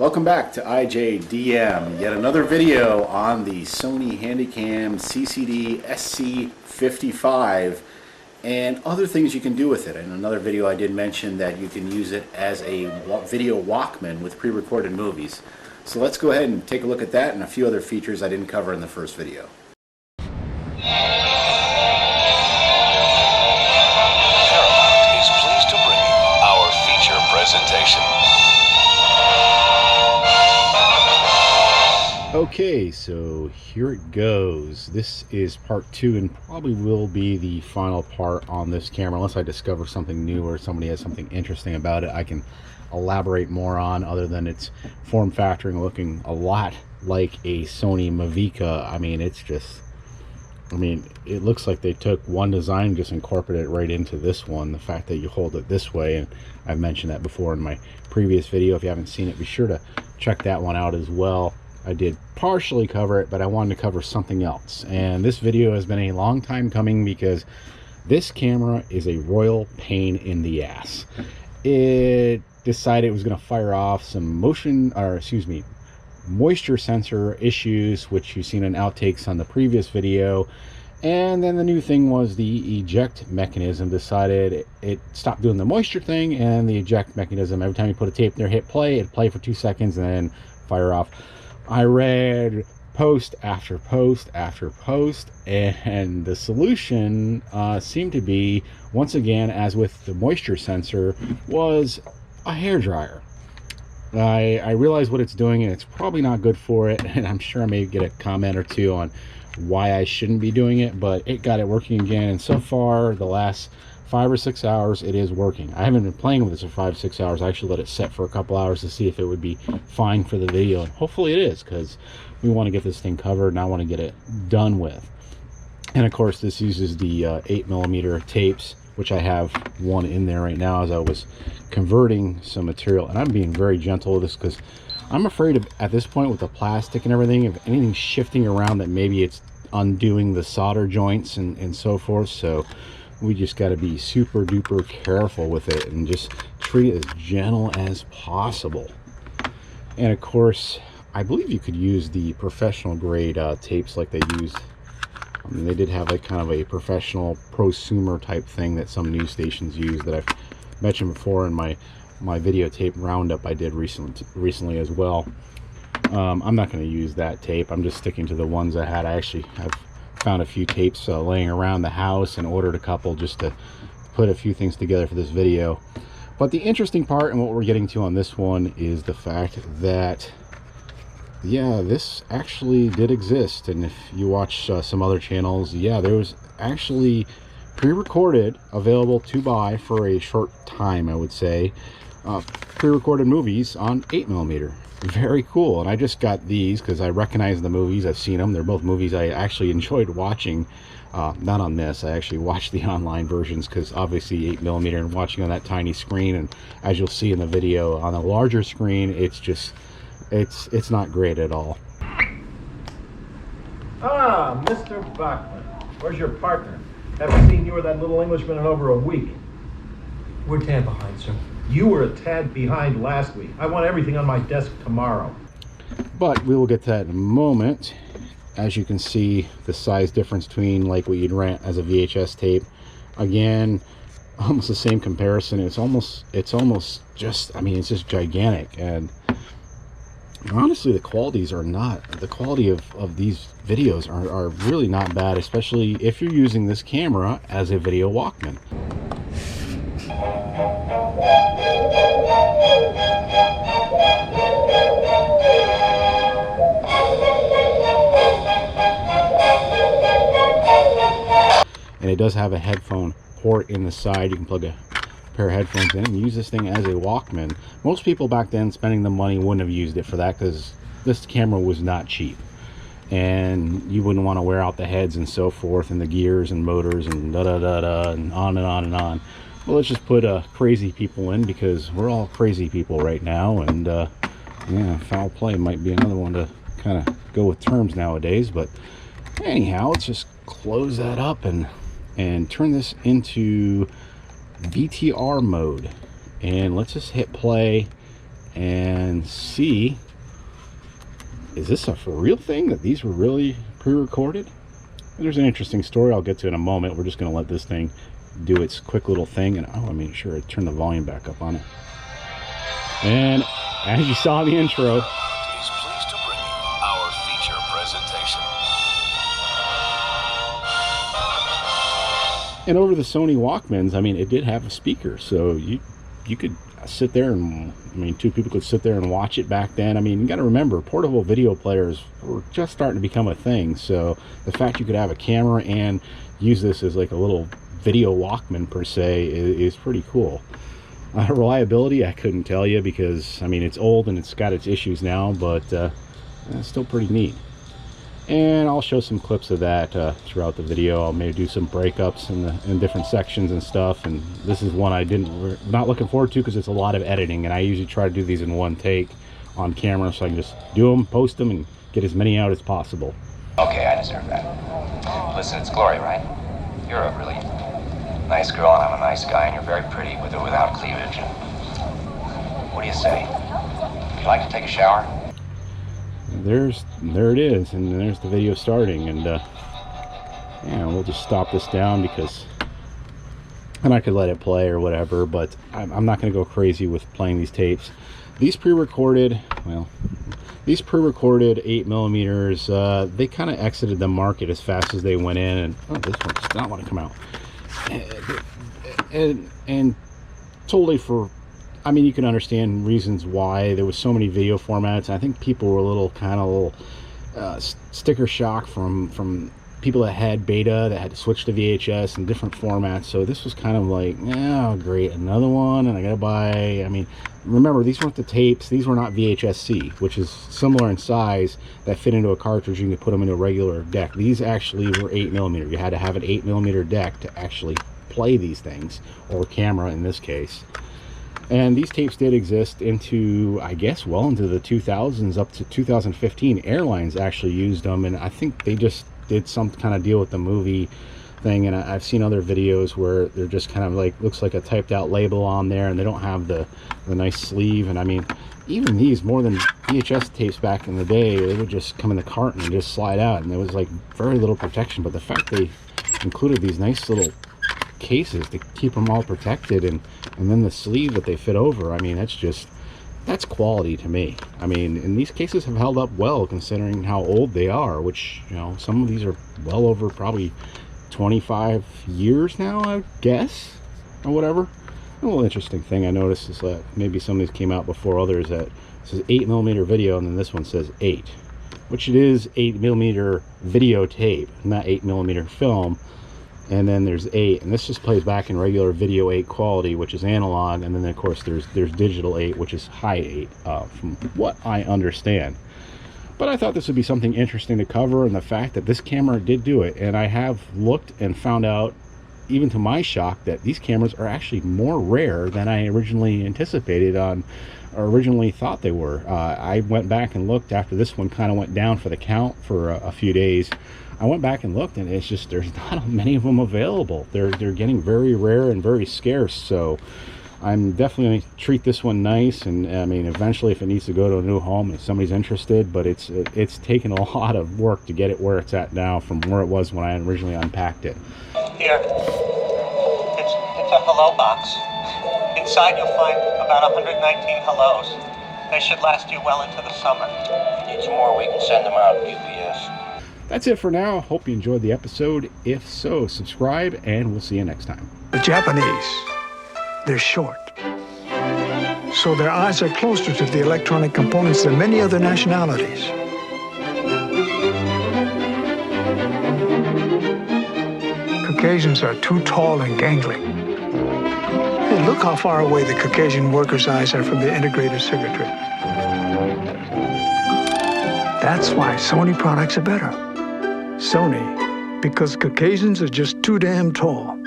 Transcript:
Welcome back to ijdm, yet another video on the Sony Handycam CCD-SC55 and other things you can do with it. In another video I did mention that you can use it as a video Walkman with pre-recorded movies. So let's go ahead and take a look at that and a few other features I didn't cover in the first video. Paramount is pleased to bring you our feature presentation. Okay, so here it goes. This is part 2 and probably will be the final part on this camera unless I discover something new or somebody has something interesting about it I can elaborate more on, other than its form factor and looking a lot like a Sony Mavica. I mean, it's just, it looks like they took one design and just incorporated it right into this one. The fact that you hold it this way, and I've mentioned that before in my previous video. If you haven't seen it, be sure to check that one out as well. I did partially cover it, but I wanted to cover something else. And this video has been a long time coming because this camera is a royal pain in the ass. It decided it was going to fire off some moisture sensor issues, which you've seen in outtakes on the previous video. And then the new thing was the eject mechanism decided it stopped doing the moisture thing, and the eject mechanism, every time you put a tape in there, hit play, it'd play for 2 seconds and then fire off. I read post after post after post, and the solution seemed to be, once again, as with the moisture sensor, was a hairdryer. I realize what it's doing, and it's probably not good for it, and I'm sure I may get a comment or two on why I shouldn't be doing it, but it got it working again, and so far the last 5 or 6 hours it is working. I haven't been playing with this for 5 or 6 hours. I actually let it set for a couple hours to see if it would be fine for the video, and hopefully it is, because we want to get this thing covered and I want to get it done with. And of course this uses the 8mm tapes, which I have one in there right now as I was converting some material, and I'm being very gentle with this because I'm afraid of, at this point with the plastic and everything, if anything's shifting around, that maybe it's undoing the solder joints and so forth. So we just got to be super duper careful with it and just treat it as gentle as possible. And of course, I believe you could use the professional grade tapes like they used. I mean, they did have like kind of a professional prosumer type thing that some news stations use that I've mentioned before in my videotape roundup I did recently as well. I'm not going to use that tape. I'm just sticking to the ones I had. I've found a few tapes laying around the house and ordered a couple just to put a few things together for this video. But the interesting part, and what we're getting to on this one, is the fact that, yeah, this actually did exist. And if you watch some other channels, yeah, there was actually pre-recorded, available to buy for a short time, I would say, pre-recorded movies on 8mm. Very cool. And I just got these because I recognize the movies. I've seen them. They're both movies I actually enjoyed watching. Not on this. I actually watched the online versions because obviously 8mm and watching on that tiny screen, and as you'll see in the video on a larger screen, it's just, it's not great at all. Ah, Mr. Bachman, where's your partner? Haven't seen you or that little Englishman in over a week. We're a tad behind, sir. You were a tad behind last week. I want everything on my desk tomorrow. But we will get to that in a moment. As you can see, the size difference between like what you'd rent as a VHS tape, again, almost the same comparison. It's almost just, I mean, it's just gigantic. And honestly, the quality of these videos are really not bad, especially if you're using this camera as a video Walkman. And it does have a headphone port in the side. You can plug a pair of headphones in and use this thing as a Walkman. Most people back then spending the money wouldn't have used it for that because this camera was not cheap, and you wouldn't want to wear out the heads and so forth, and the gears and motors and da da da da and on and on and on. Well, let's just put crazy people in, because we're all crazy people right now, and yeah, foul play might be another one to kind of go with terms nowadays. But anyhow, let's just close that up and turn this into VTR mode, and let's just hit play and see, is this a for real thing that these were really pre-recorded? There's an interesting story I'll get to in a moment. We're just going to let this thing do its quick little thing, and I made sure I turn the volume back up on it. And as you saw in the intro, is pleased to bring you our feature presentation. and over the Sony Walkmans, I mean, it did have a speaker, so you could sit there and, I mean, two people could sit there and watch it back then. I mean, you got to remember, portable video players were just starting to become a thing, so the fact you could have a camera and use this as like a little video Walkman per se is pretty cool. Reliability, I couldn't tell you, because I mean, it's old and it's got its issues now, but it's still pretty neat. And I'll show some clips of that throughout the video. I'll maybe do some breakups in different sections and stuff. And this is one not looking forward to, because it's a lot of editing, and I usually try to do these in one take on camera, so I can just do them, post them, and get as many out as possible. Okay, I deserve that. Listen, it's Glory, right? You're a really nice girl, and I'm a nice guy, and you're very pretty with or without cleavage. And what do you say? Would you like to take a shower? There it is, and there's the video starting. And yeah, we'll just stop this down, because, and I could let it play or whatever, but I'm not going to go crazy with playing these tapes. These pre-recorded, well, these pre-recorded 8mm, they kind of exited the market as fast as they went in, and oh, this one does not want to come out. And totally for, I mean, you can understand reasons why there was so many video formats. I think people were a little sticker shock from people that had beta, that had to switch to VHS and different formats. So this was kind of like, oh great, another one, and I gotta buy. I mean, remember, these weren't the tapes, these were not VHS-C, which is similar in size, that fit into a cartridge. You can put them into a regular deck. These actually were 8mm. You had to have an 8mm deck to actually play these things, or camera in this case. And these tapes did exist into, I guess, well into the 2000s, up to 2015. Airlines actually used them, and I think they just did some kind of deal with the movie thing. And I've seen other videos where they're just kind of like, looks like a typed out label on there, and they don't have the nice sleeve. And I mean, even these, more than VHS tapes back in the day, they would just come in the carton and just slide out, and there was like very little protection. But the fact they included these nice little cases to keep them all protected, and then the sleeve that they fit over, I mean, that's quality to me. I mean, and these cases have held up well considering how old they are, which, you know, some of these are well over probably 25 years now, I guess, or whatever. A little interesting thing I noticed is that maybe some of these came out before others, that it says 8mm video, and then this one says 8, which it is 8mm videotape, not 8mm film. And then there's 8, and this just plays back in regular video 8 quality, which is analog. And then of course there's digital 8, which is Hi8, from what I understand. But I thought this would be something interesting to cover, and the fact that this camera did do it. And I have looked and found out, even to my shock, that these cameras are actually more rare than I originally anticipated or originally thought they were. I went back and looked after this one kind of went down for the count for a few days. I went back and looked, and it's just, there's not many of them available. They're getting very rare and very scarce. So I'm definitely going to treat this one nice, and I mean, eventually if it needs to go to a new home, if somebody's interested. But it's taken a lot of work to get it where it's at now from where it was when I originally unpacked it. Here, it's a hello box. Inside you'll find about 119 hellos. They should last you well into the summer. If you need some more, we can send them out UPS. That's it for now. Hope you enjoyed the episode. If so, subscribe, and we'll see you next time. The Japanese, they're short. So their eyes are closer to the electronic components than many other nationalities. Caucasians are too tall and gangly. Hey, look how far away the Caucasian workers' eyes are from the integrated circuitry. That's why Sony products are better. Sony, because Caucasians are just too damn tall.